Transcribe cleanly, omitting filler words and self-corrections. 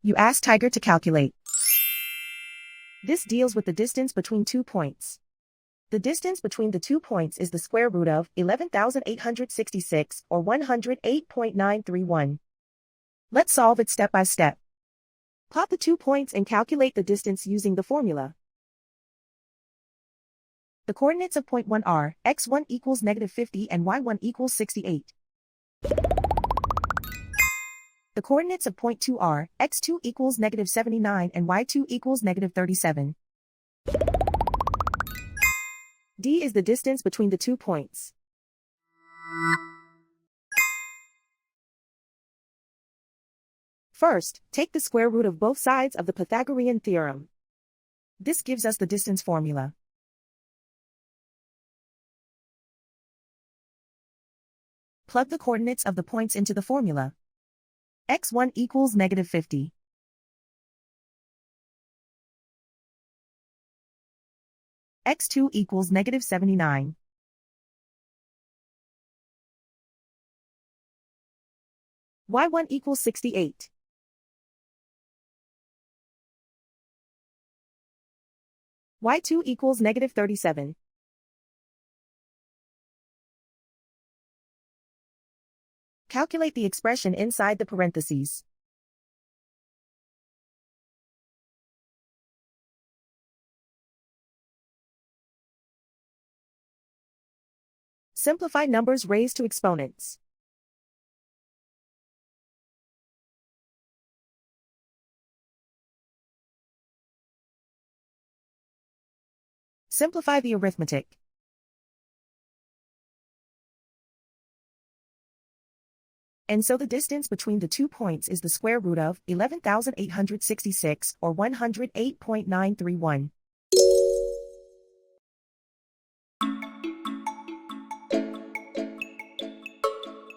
You ask Tiger to calculate. This deals with the distance between 2 points. The distance between the 2 points is the square root of 11,866 or 108.931. Let's solve it step by step. Plot the 2 points and calculate the distance using the formula. The coordinates of point 1 are x1 equals -50 and y1 equals 68. The coordinates of point 2 are x2 equals -79 and y2 equals -37. D is the distance between the 2 points. First, take the square root of both sides of the Pythagorean theorem. This gives us the distance formula. Plug the coordinates of the points into the formula. x1 equals -50. x2 equals -79. y1 equals 68. y2 equals -37. Calculate the expression inside the parentheses. Simplify numbers raised to exponents. Simplify the arithmetic. And so the distance between the 2 points is the square root of 11,866 or 108.931.